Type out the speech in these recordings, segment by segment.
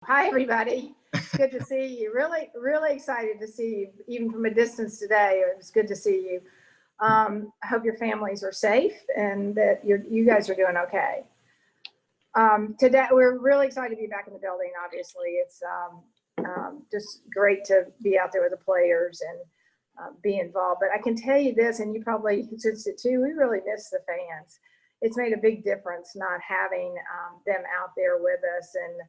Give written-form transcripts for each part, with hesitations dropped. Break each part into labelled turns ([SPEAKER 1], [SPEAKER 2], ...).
[SPEAKER 1] Hi, everybody. It's good to see you. Really, really excited to see you, even from a distance today. It was good to see you. I hope your families are safe and that you guys are doing okay. Today, we're really excited to be back in the building. Obviously, it's just great to be out there with the players and be involved. But I can tell you this, and you probably sensed it too, we really miss the fans. It's made a big difference not having them out there with us, and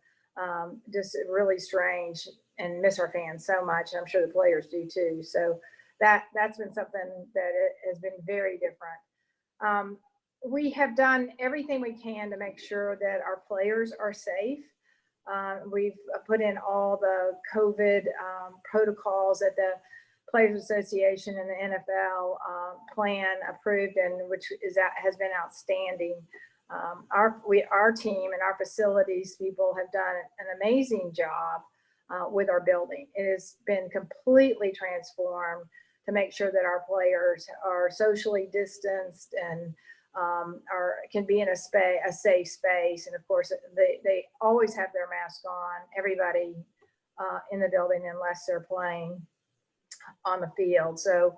[SPEAKER 1] just really strange, and miss our fans so much. I'm sure the players do too. So that's been something that it has been very different. We have done everything we can to make sure that our players are safe. We've put in all the COVID protocols that the Players Association and the NFL plan approved, and which has been outstanding. Our team and our facilities people have done an amazing job with our building. It has been completely transformed to make sure that our players are socially distanced and can be in a safe space. And of course, they always have their mask on, everybody in the building, unless they're playing on the field. So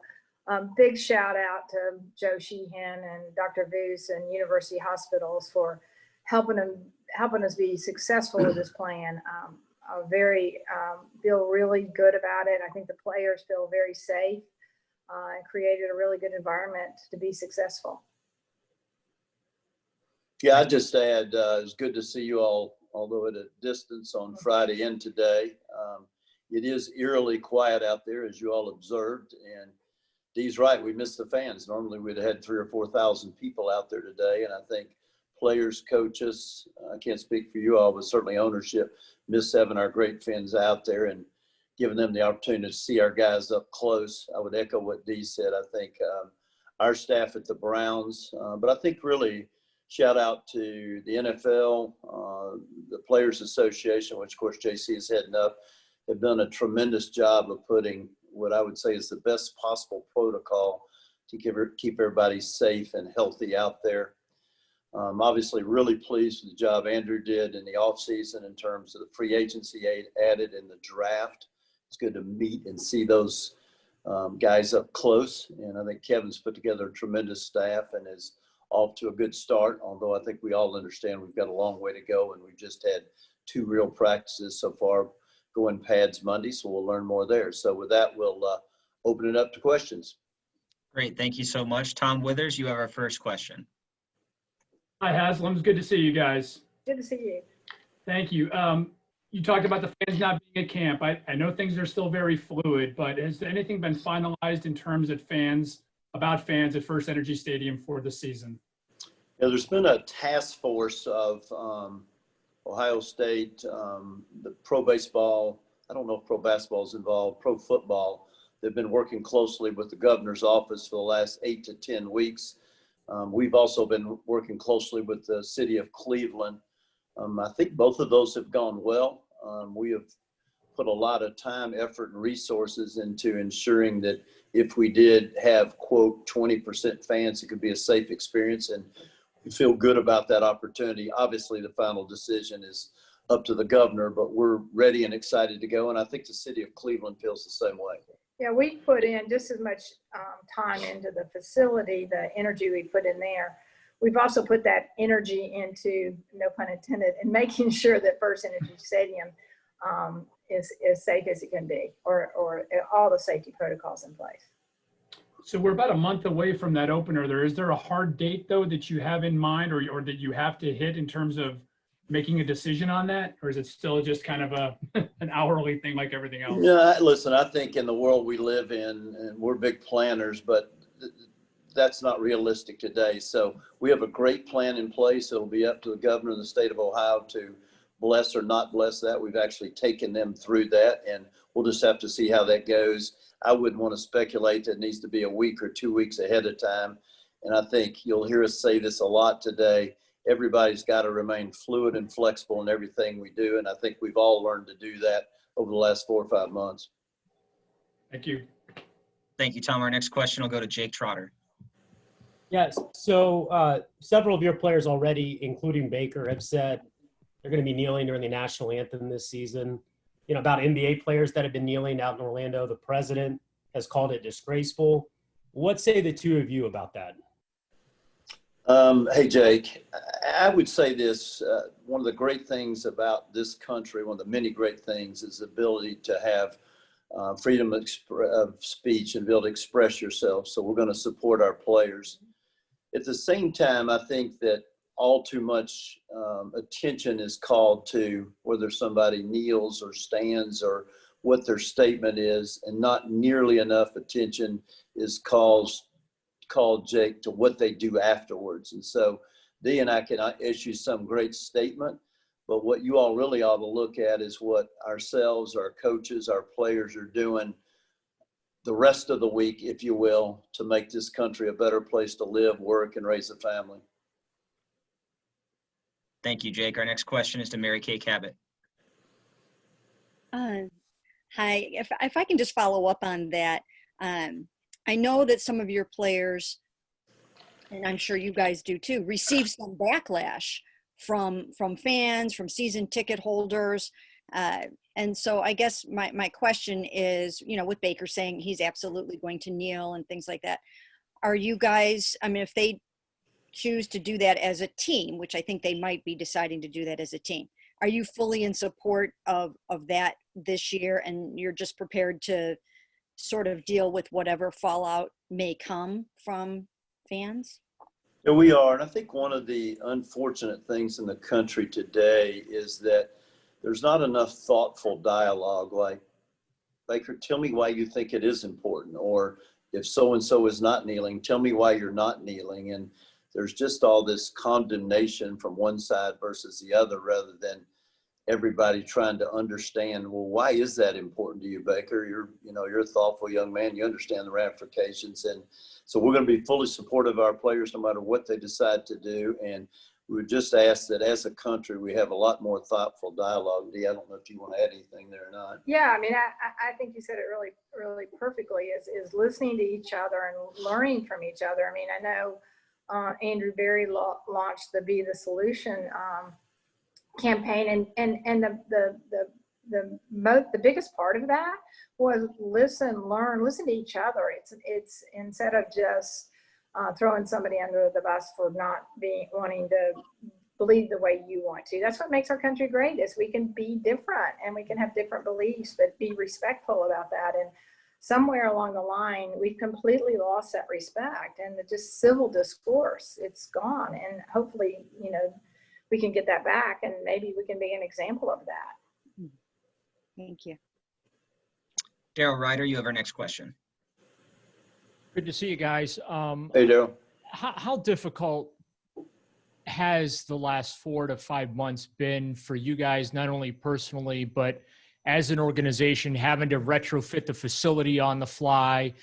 [SPEAKER 1] big shout out to Joe Sheehan and Dr. Voos and University Hospitals for helping us be successful with this plan. Feel really good about it. I think the players feel very safe and created a really good environment to be successful.
[SPEAKER 2] Yeah, I'd just add, it's good to see you all, although at a distance, on Friday and today. It is eerily quiet out there, as you all observed, and Dee's right, we missed the fans. Normally we'd have had 3,000 or 4,000 people out there today, and I think players, coaches, I can't speak for you all, but certainly ownership, miss having our great fans out there and giving them the opportunity to see our guys up close. I would echo what Dee said. I think our staff at the Browns, but I think really shout out to the NFL, the Players Association, which of course JC is heading up, have done a tremendous job of putting what I would say is the best possible protocol to keep everybody safe and healthy out there. Obviously really pleased with the job Andrew did in the offseason in terms of the free agency aid added in the draft. It's good to meet and see those guys up close. And I think Kevin's put together a tremendous staff and is off to a good start, although I think we all understand we've got a long way to go, and we've just had 2 real practices so far, going pads Monday, so we'll learn more there. So with that, we'll open it up to questions.
[SPEAKER 3] Great. Thank you so much. Tom Withers, you have our first question.
[SPEAKER 4] Hi, Haslam. It's good to see you guys.
[SPEAKER 1] Good to see you.
[SPEAKER 4] Thank you. You talked about the fans not being at camp. I know things are still very fluid, but has anything been finalized in terms of fans at First Energy Stadium for the season?
[SPEAKER 2] Yeah, there's been a task force of Ohio State, the pro baseball, I don't know if pro basketball is involved, pro football. They've been working closely with the governor's office for the last 8 to 10 weeks. We've also been working closely with the city of Cleveland. I think both of those have gone well. We have put a lot of time, effort, and resources into ensuring that if we did have, quote, 20% fans, it could be a safe experience. And we feel good about that opportunity. Obviously, the final decision is up to the governor, but we're ready and excited to go. And I think the city of Cleveland feels the same way.
[SPEAKER 1] Yeah, we put in just as much time into the facility, the energy we put in there. We've also put that energy into, no pun intended, in making sure that First Energy Stadium is as safe as it can be, or all the safety protocols in place.
[SPEAKER 4] So we're about a month away from that opener. Is there a hard date, though, that you have in mind or that you have to hit in terms of making a decision on that? Or is it still just kind of an hourly thing like everything else?
[SPEAKER 2] Yeah, listen, I think in the world we live in, and we're big planners, but that's not realistic today. So we have a great plan in place. It'll be up to the governor of the state of Ohio to bless or not bless that. We've actually taken them through that, and we'll just have to see how that goes. I wouldn't want to speculate that it needs to be a week or 2 weeks ahead of time. And I think you'll hear us say this a lot today. Everybody's got to remain fluid and flexible in everything we do. And I think we've all learned to do that over the last 4 or 5 months.
[SPEAKER 4] Thank you.
[SPEAKER 3] Thank you, Tom. Our next question will go to Jake Trotter.
[SPEAKER 5] Yes. So several of your players already, including Baker, have said They're going to be kneeling during the national anthem this season. You know, about NBA players that have been kneeling out in Orlando. The president has called it disgraceful. What say the two of you about that?
[SPEAKER 2] Hey, Jake, I would say this. One of the great things about this country, one of the many great things, is the ability to have freedom of speech and be able to express yourself. So we're going to support our players. At the same time, I think that all too much attention is called to whether somebody kneels or stands or what their statement is, and not nearly enough attention is called, Jake, to what they do afterwards. And so Dee and I can issue some great statement, but what you all really ought to look at is what ourselves, our coaches, our players are doing the rest of the week, if you will, to make this country a better place to live, work, and raise a family.
[SPEAKER 3] Thank you, Jake. Our next question is to Mary Kay Cabot.
[SPEAKER 6] Hi, if I can just follow up on that. I know that some of your players, and I'm sure you guys do too, receive some backlash from fans, from season ticket holders. And so I guess my question is, you know, with Baker saying he's absolutely going to kneel and things like that, are you guys, I mean, if they choose to do that as a team, which I think they might be deciding to do that as a team, are you fully in support of that this year, and you're just prepared to sort of deal with whatever fallout may come from fans?
[SPEAKER 2] Yeah, we are. And I think one of the unfortunate things in the country today is that there's not enough thoughtful dialogue like, Baker, tell me why you think it is important. Or if so-and-so is not kneeling, tell me why you're not kneeling. And there's just all this condemnation from one side versus the other, rather than everybody trying to understand, well, why is that important to you, Baker? You're a thoughtful young man. You understand the ramifications. And so we're going to be fully supportive of our players no matter what they decide to do. And we would just ask that as a country, we have a lot more thoughtful dialogue. Dee, I don't know if you want to add anything there or not.
[SPEAKER 1] Yeah, I mean, I think you said it really, really perfectly, is listening to each other and learning from each other. I mean, I know Andrew Berry launched the Be the Solution campaign, and the biggest part of that was listen to each other. It's instead of just throwing somebody under the bus for not wanting to believe the way you want to. That's what makes our country great, is we can be different and we can have different beliefs, but be respectful about that. And somewhere along the line, we've completely lost that respect, and just civil discourse, it's gone. And hopefully, we can get that back, and maybe we can be an example of that.
[SPEAKER 6] Thank you.
[SPEAKER 3] Daryl Ryder, you have our next question.
[SPEAKER 7] Good to see you guys.
[SPEAKER 2] Hey, Daryl.
[SPEAKER 7] How difficult has the last 4 to 5 months been for you guys, not only personally, but as an organization, having to retrofit the facility on the fly,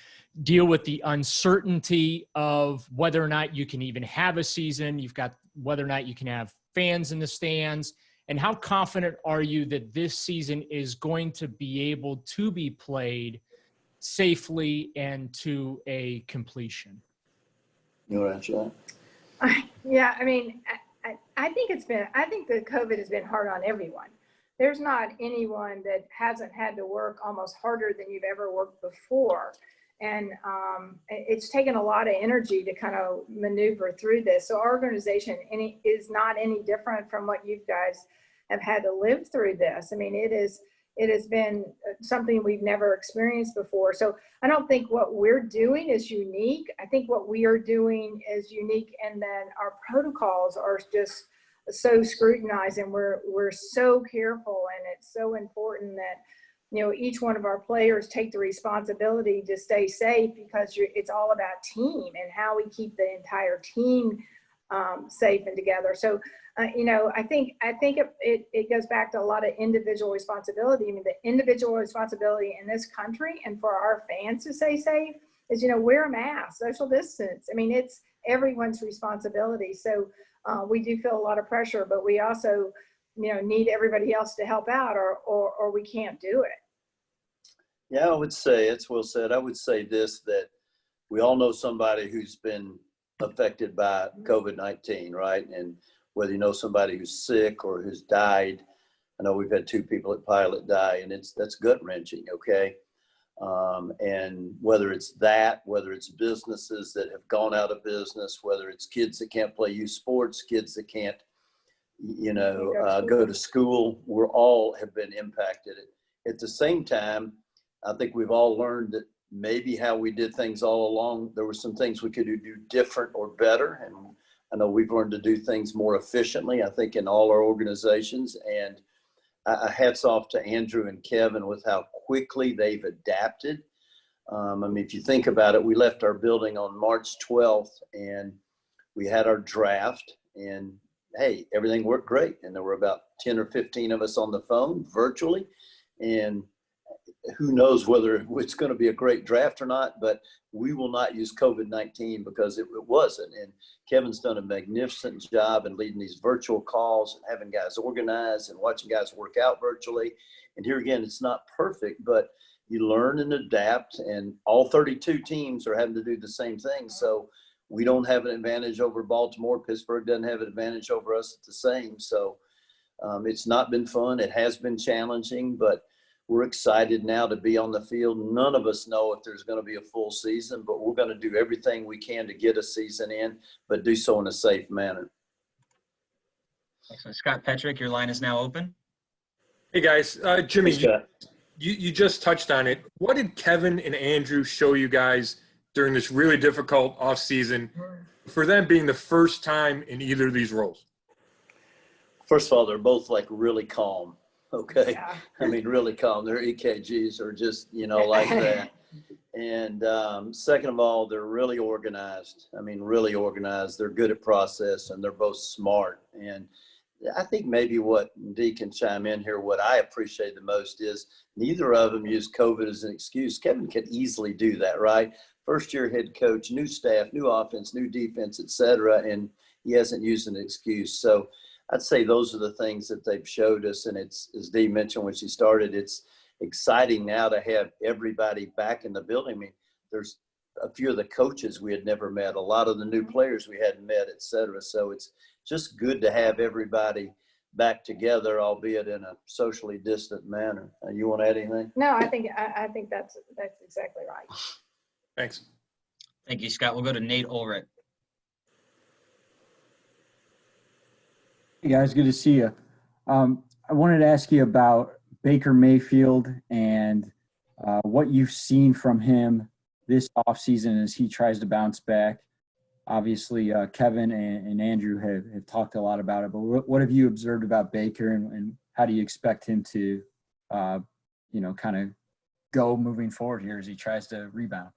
[SPEAKER 7] deal with the uncertainty of whether or not you can even have a season? You've got whether or not you can have fans in the stands. And how confident are you that this season is going to be able to be played safely and to a completion?
[SPEAKER 2] You want to answer that?
[SPEAKER 1] Yeah, I mean, I think the COVID has been hard on everyone. There's not anyone that hasn't had to work almost harder than you've ever worked before. And it's taken a lot of energy to kind of maneuver through this. So our organization is not any different from what you guys have had to live through this. I mean, it has been something we've never experienced before. So I don't think what we're doing is unique. I think what we are doing is unique, and then our protocols are just so scrutinized, and we're so careful, and it's so important that each one of our players take the responsibility to stay safe, because it's all about team and how we keep the entire team safe and together. So, I think it goes back to a lot of individual responsibility. I mean, the individual responsibility in this country and for our fans to stay safe is, wear a mask, social distance. I mean, it's everyone's responsibility. So we do feel a lot of pressure, but we also, need everybody else to help out, or we can't do it.
[SPEAKER 2] Yeah, I would say, it's well said. I would say this, that we all know somebody who's been affected by COVID-19, right? And whether you know somebody who's sick or who's died. I know we've had 2 people at Pilot die, and that's gut wrenching. Okay. And whether it's that, whether it's businesses that have gone out of business, whether it's kids that can't play youth sports, kids that can't, go to school, we're all have been impacted. At the same time, I think we've all learned that maybe how we did things all along, there were some things we could do different or better. And I know we've learned to do things more efficiently, I think, in all our organizations. And hats off to Andrew and Kevin with how quickly they've adapted. I mean, if you think about it, we left our building on March 12th and we had our draft, and hey, everything worked great. And there were about 10 or 15 of us on the phone virtually. And who knows whether it's going to be a great draft or not, but we will not use COVID-19 because it wasn't. And Kevin's done a magnificent job in leading these virtual calls and having guys organized and watching guys work out virtually. And here again, it's not perfect, but you learn and adapt, and all 32 teams are having to do the same thing. So we don't have an advantage over Baltimore. Pittsburgh doesn't have an advantage over us at the same. So it's not been fun. It has been challenging, but we're excited now to be on the field. None of us know if there's going to be a full season, but we're going to do everything we can to get a season in, but do so in a safe manner.
[SPEAKER 3] Excellent. Scott Petrick, your line is now open.
[SPEAKER 8] Hey guys, Jimmy,
[SPEAKER 2] Hey, Scott.
[SPEAKER 8] you just touched on it. What did Kevin and Andrew show you guys during this really difficult off season for them being the first time in either of these roles?
[SPEAKER 2] First of all, they're both like really calm. Okay.
[SPEAKER 1] Yeah.
[SPEAKER 2] I mean, really calm. Their EKGs are just, like that. And second of all, they're really organized. I mean, really organized. They're good at process, and they're both smart. And I think maybe what Dee can chime in here, what I appreciate the most is neither of them use COVID as an excuse. Kevin could easily do that, right? First year head coach, new staff, new offense, new defense, et cetera. And he hasn't used an excuse. So I'd say those are the things that they've showed us. And it's, as Dee mentioned when she started, it's exciting now to have everybody back in the building. I mean, there's a few of the coaches we had never met, a lot of the new players we hadn't met, et cetera. So it's just good to have everybody back together, albeit in a socially distant manner. You want to add anything?
[SPEAKER 1] No, I think that's exactly right.
[SPEAKER 8] Thanks.
[SPEAKER 3] Thank you, Scott. We'll go to Nate Ulrich.
[SPEAKER 9] Hey guys, good to see you. I wanted to ask you about Baker Mayfield and what you've seen from him this offseason as he tries to bounce back. Obviously, Kevin and Andrew have talked a lot about it, but what have you observed about Baker, and how do you expect him to, kind of go moving forward here as he tries to rebound?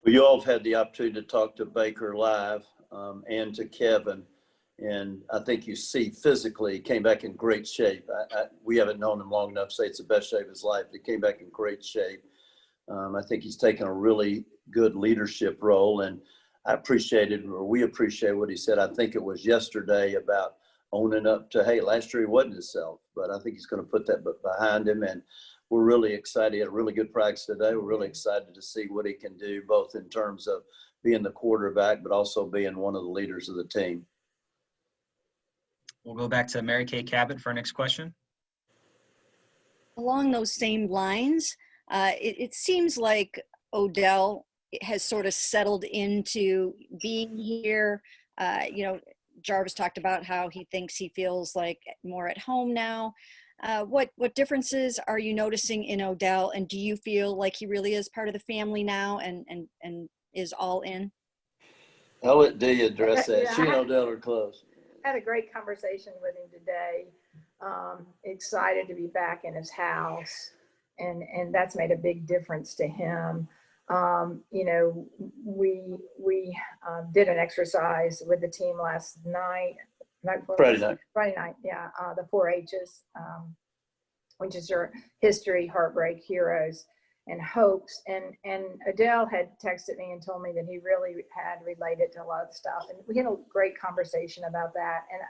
[SPEAKER 2] Well, you all have had the opportunity to talk to Baker live and to Kevin. And I think you see physically he came back in great shape. We haven't known him long enough to say it's the best shape of his life. He came back in great shape. I think he's taken a really good leadership role. And we appreciate what he said. I think it was yesterday about owning up to, hey, last year he wasn't himself. But I think he's going to put that behind him. And we're really excited. He had a really good practice today. We're really excited to see what he can do, both in terms of being the quarterback, but also being one of the leaders of the team.
[SPEAKER 3] We'll go back to Mary Kay Cabot for our next question.
[SPEAKER 6] Along those same lines, it seems like Odell has sort of settled into being here. Jarvis talked about how he thinks he feels like more at home now. What differences are you noticing in Odell, and do you feel like he really is part of the family now and is all in?
[SPEAKER 2] I'll let Dee address that.
[SPEAKER 1] Yeah.
[SPEAKER 2] She and Odell are close.
[SPEAKER 1] Had a great conversation with him today. Excited to be back in his house, and that's made a big difference to him. We did an exercise with the team last night. Friday night, yeah. The 4-H's, which is your history, heartbreak, heroes, and hopes. And Adele had texted me and told me that he really had related to a lot of stuff. And we had a great conversation about that. And,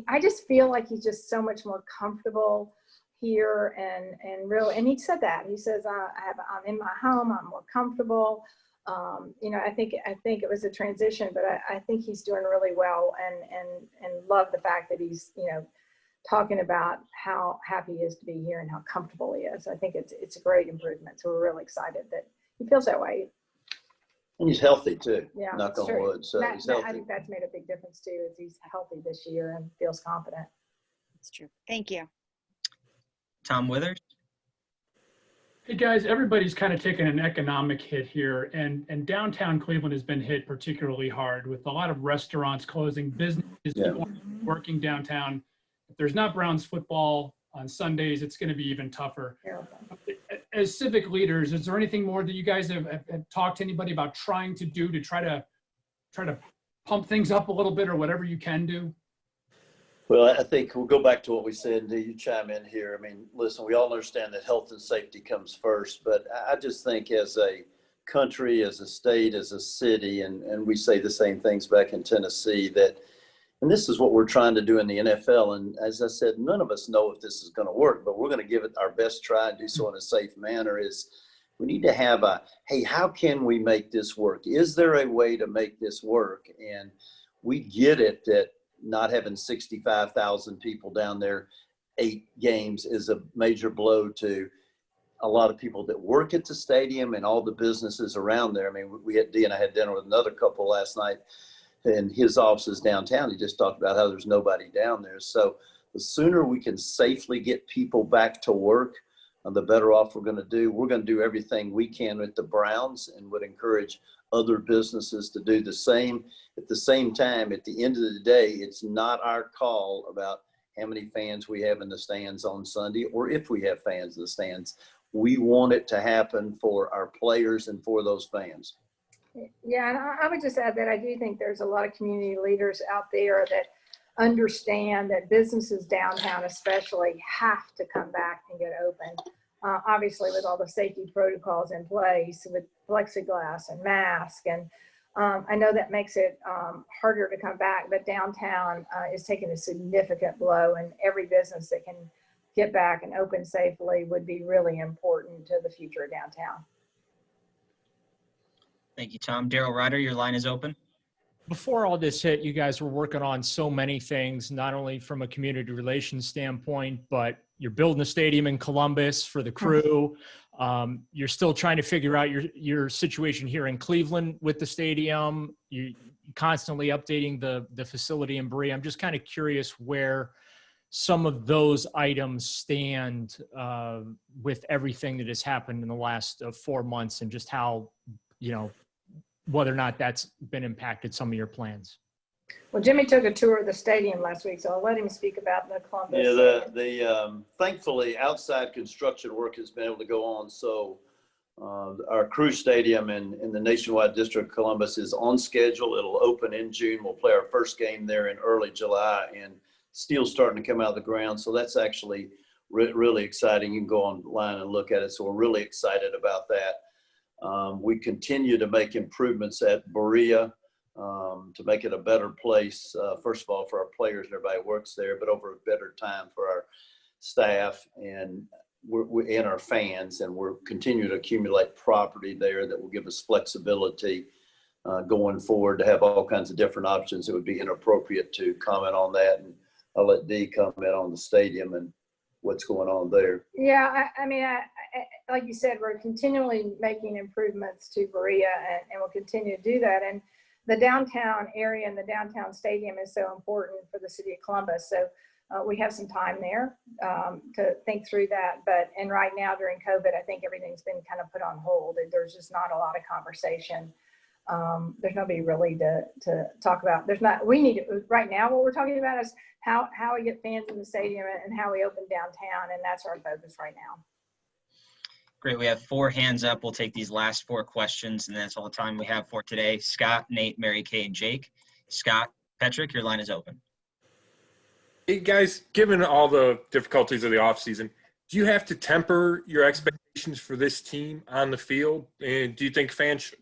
[SPEAKER 1] I just feel like he's just so much more comfortable here and he said that. He says, I'm in my home, I'm more comfortable. I think it was a transition, but I think he's doing really well, and love the fact that he's, talking about how happy he is to be here and how comfortable he is. I think it's a great improvement. So we're really excited that he feels that way.
[SPEAKER 2] And he's healthy too.
[SPEAKER 1] Yeah,
[SPEAKER 2] Knock
[SPEAKER 1] that's
[SPEAKER 2] on
[SPEAKER 1] true.
[SPEAKER 2] wood. So he's healthy.
[SPEAKER 1] I think that's made a big difference too, is he's healthy this year and feels confident.
[SPEAKER 6] That's true. Thank you.
[SPEAKER 3] Tom Withers?
[SPEAKER 4] Hey guys, everybody's kind of taken an economic hit here, and downtown Cleveland has been hit particularly hard with a lot of restaurants closing, businesses, people working downtown. If there's not Browns football on Sundays, it's going to be even tougher. As civic leaders, is there anything more that you guys have talked to anybody about trying to do to try to pump things up a little bit, or whatever you can do?
[SPEAKER 2] Well, I think we'll go back to what we said, and you chime in here. I mean, listen, we all understand that health and safety comes first, but I just think as a country, as a state, as a city, and we say the same things back in Tennessee, that, and this is what we're trying to do in the NFL. And as I said, none of us know if this is going to work, but we're going to give it our best try and do so in a safe manner. Is we need to have hey, how can we make this work? Is there a way to make this work? And we get it that not having 65,000 people down there 8 games is a major blow to a lot of people that work at the stadium and all the businesses around there. I mean, Dee and I had dinner with another couple last night in his offices downtown. He just talked about how there's nobody down there. So the sooner we can safely get people back to work, the better off we're going to do. We're going to do everything we can with the Browns and would encourage other businesses to do the same. At the same time, at the end of the day, it's not our call about how many fans we have in the stands on Sunday, or if we have fans in the stands. We want it to happen for our players and for those fans.
[SPEAKER 1] Yeah, and I would just add that I do think there's a lot of community leaders out there that understand that businesses downtown especially have to come back and get open. Obviously, with all the safety protocols in place, with plexiglass and masks, and I know that makes it harder to come back, but downtown is taking a significant blow, and every business that can get back and open safely would be really important to the future of downtown.
[SPEAKER 3] Thank you, Tom. Daryl Ryder, your line is open.
[SPEAKER 7] Before all this hit, you guys were working on so many things, not only from a community relations standpoint, but you're building a stadium in Columbus for the Crew. You're still trying to figure out your situation here in Cleveland with the stadium. You're constantly updating the facility in Berea. I'm just kind of curious where some of those items stand with everything that has happened in the last 4 months, and just how, whether or not that's been impacted some of your plans.
[SPEAKER 1] Well, Jimmy took a tour of the stadium last week, so I'll let him speak about the Columbus.
[SPEAKER 2] Yeah, thankfully outside construction work has been able to go on. So our Crew Stadium in the Nationwide District of Columbus is on schedule. It'll open in June. We'll play our first game there in early July, and steel's starting to come out of the ground. So that's actually really exciting. You can go online and look at it. So we're really excited about that. We continue to make improvements at Berea to make it a better place, first of all, for our players and everybody who works there, but over a better time for our staff and our fans. And we're continuing to accumulate property there that will give us flexibility going forward to have all kinds of different options. It would be inappropriate to comment on that. And I'll let Dee comment on the stadium and what's going on there.
[SPEAKER 1] Yeah, I mean, like you said, we're continually making improvements to Berea, and we'll continue to do that. And the downtown area and the downtown stadium is so important for the city of Columbus. So we have some time there to think through that. And right now during COVID, I think everything's been kind of put on hold. There's just not a lot of conversation. There's nobody really to talk about. Right now what we're talking about is how we get fans in the stadium and how we open downtown. And that's our focus right now.
[SPEAKER 3] Great. We have 4 hands up. We'll take these last 4 questions, and that's all the time we have for today. Scott, Nate, Mary Kay, and Jake. Scott Petrick, your line is open.
[SPEAKER 8] Hey, guys, given all the difficulties of the offseason, do you have to temper your expectations for this team on the field? And do you think fans should?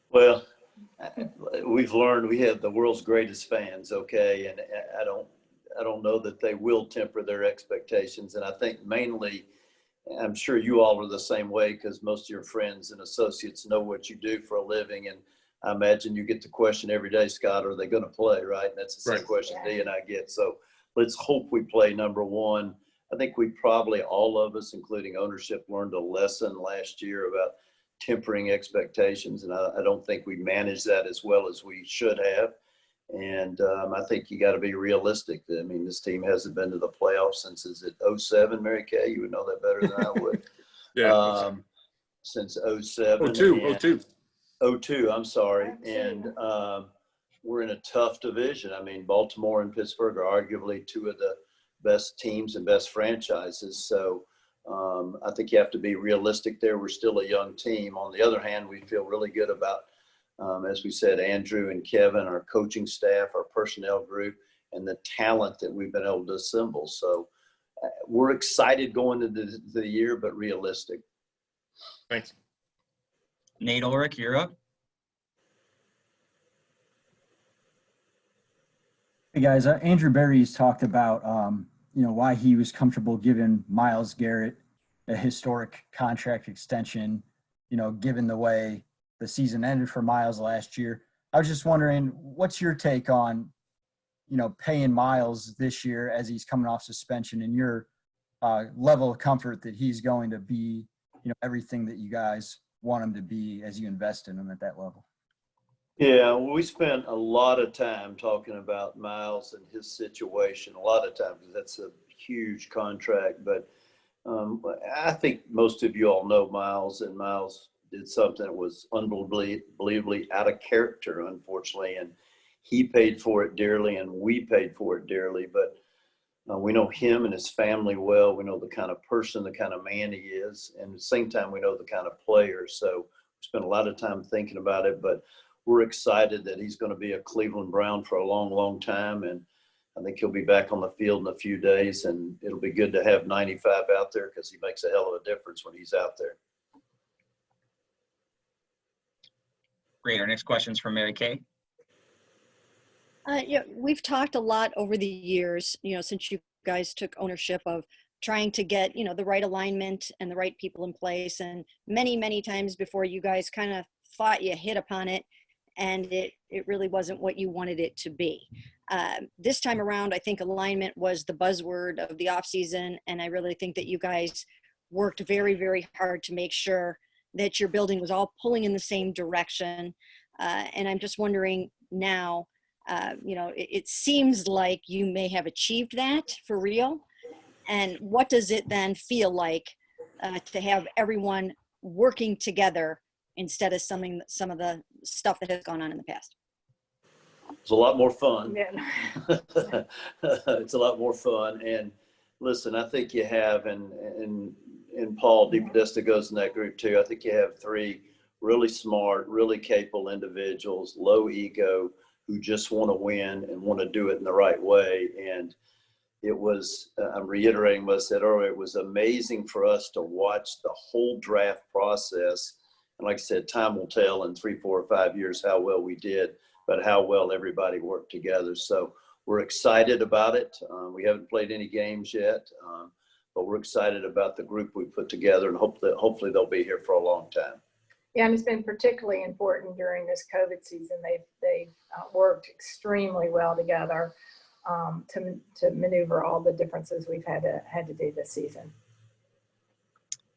[SPEAKER 2] Well, we've learned we have the world's greatest fans, okay? And I don't know that they will temper their expectations. And I think mainly I'm sure you all are the same way because most of your friends and associates know what you do for a living. And I imagine you get the question every day, Scott, are they going to play, right? And that's the same
[SPEAKER 8] Right.
[SPEAKER 2] question Dee and I get. So let's hope we play, number one. I think we probably, all of us, including ownership, learned a lesson last year about tempering expectations. And I don't think we managed that as well as we should have. And I think you got to be realistic. I mean, this team hasn't been to the playoffs since, is it 07, Mary Kay? You would know that better than I would.
[SPEAKER 8] Yeah.
[SPEAKER 2] Since 07.
[SPEAKER 8] 02.
[SPEAKER 2] 02, I'm sorry. And we're in a tough division. I mean, Baltimore and Pittsburgh are arguably two of the best teams and best franchises. So I think you have to be realistic there. We're still a young team. On the other hand, we feel really good about, as we said, Andrew and Kevin, our coaching staff, our personnel group, and the talent that we've been able to assemble. So we're excited going into the year, but realistic.
[SPEAKER 8] Thanks.
[SPEAKER 3] Nate Ulrich, you're up.
[SPEAKER 9] Hey guys, Andrew Berry's talked about why he was comfortable giving Myles Garrett a historic contract extension, given the way the season ended for Myles last year. I was just wondering, what's your take on, paying Myles this year as he's coming off suspension, and your level of comfort that he's going to be, everything that you guys want him to be as you invest in him at that level?
[SPEAKER 2] Yeah, well, we spent a lot of time talking about Myles and his situation, a lot of time, because that's a huge contract. But I think most of you all know Myles, and Myles did something that was unbelievably out of character, unfortunately. And he paid for it dearly, and we paid for it dearly. But we know him and his family well. We know the kind of person, the kind of man he is. And at the same time, we know the kind of player. So we spent a lot of time thinking about it. But we're excited that he's going to be a Cleveland Brown for a long, long time. And I think he'll be back on the field in a few days. And it'll be good to have 95 out there because he makes a hell of a difference when he's out there.
[SPEAKER 3] Great. Our next question is from Mary Kay.
[SPEAKER 6] We've talked a lot over the years, since you guys took ownership of trying to get, the right alignment and the right people in place. And many, many times before, you guys kind of thought you hit upon it, and it really wasn't what you wanted it to be. This time around, I think alignment was the buzzword of the offseason, and I really think that you guys worked very, very hard to make sure that your building was all pulling in the same direction. And I'm just wondering now, it seems like you may have achieved that for real. And what does it then feel like to have everyone working together instead of some of the stuff that has gone on in the past?
[SPEAKER 2] It's a lot more fun.
[SPEAKER 1] Yeah.
[SPEAKER 2] It's a lot more fun. And listen, I think you have, and Paul DePodesta goes in that group too. I think you have three really smart, really capable individuals, low ego, who just want to win and want to do it in the right way. And it was, I'm reiterating what I said earlier, it was amazing for us to watch the whole draft process. And like I said, time will tell in 3, 4, or 5 years how well we did, but how well everybody worked together. So we're excited about it. We haven't played any games yet, but we're excited about the group we put together, and hopefully they'll be here for a long time.
[SPEAKER 1] Yeah, and it's been particularly important during this COVID season. They've worked extremely well together to maneuver all the differences we've had to do this season.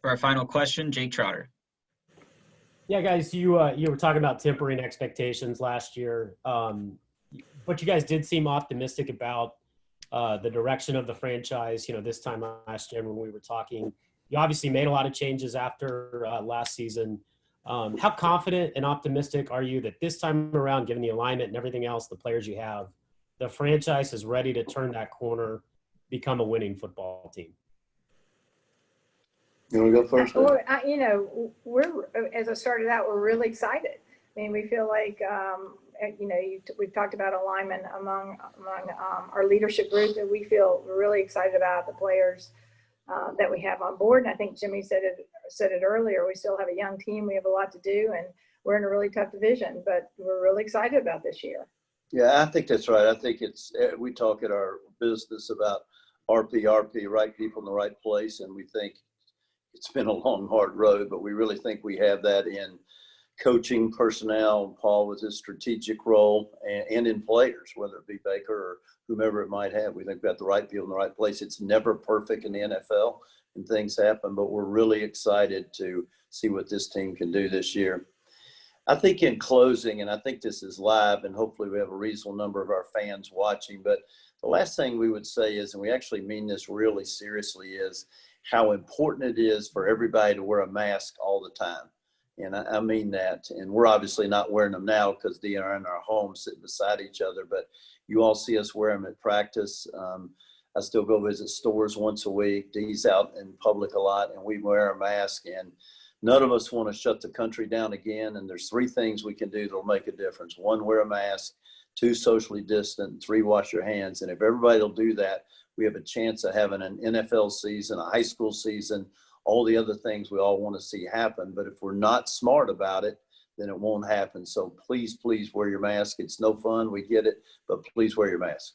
[SPEAKER 3] For our final question, Jake Trotter.
[SPEAKER 5] Yeah, guys, you were talking about tempering expectations last year, but you guys did seem optimistic about the direction of the franchise. This time last year when we were talking, you obviously made a lot of changes after last season. How confident and optimistic are you that this time around, given the alignment and everything else, the players you have, the franchise is ready to turn that corner, become a winning football team?
[SPEAKER 2] You want to go first?
[SPEAKER 1] Well, we're, as I started out, we're really excited. I mean, we feel like, we've talked about alignment among our leadership group, that we feel really excited about the players that we have on board. And I think Jimmy said it earlier, we still have a young team. We have a lot to do, and we're in a really tough division, but we're really excited about this year.
[SPEAKER 2] Yeah, I think that's right. I think we talk at our business about RP, right people in the right place. And we think it's been a long, hard road, but we really think we have that in coaching personnel, Paul with his strategic role, and in players, whether it be Baker or whomever it might have. We think we've got the right people in the right place. It's never perfect in the NFL and things happen, but we're really excited to see what this team can do this year. I think in closing, and I think this is live and hopefully we have a reasonable number of our fans watching, but the last thing we would say is, and we actually mean this really seriously, is how important it is for everybody to wear a mask all the time. And I mean that. And we're obviously not wearing them now because they are in our homes sitting beside each other, but you all see us wear them at practice. I still go visit stores once a week. Dee's out in public a lot, and we wear a mask. And none of us want to shut the country down again. And there's 3 things we can do that'll make a difference. 1, wear a mask. 2, socially distant. 3, wash your hands. And if everybody will do that, we have a chance of having an NFL season, a high school season, all the other things we all want to see happen. But if we're not smart about it, then it won't happen. So please, please wear your mask. It's no fun. We get it, but please wear your mask.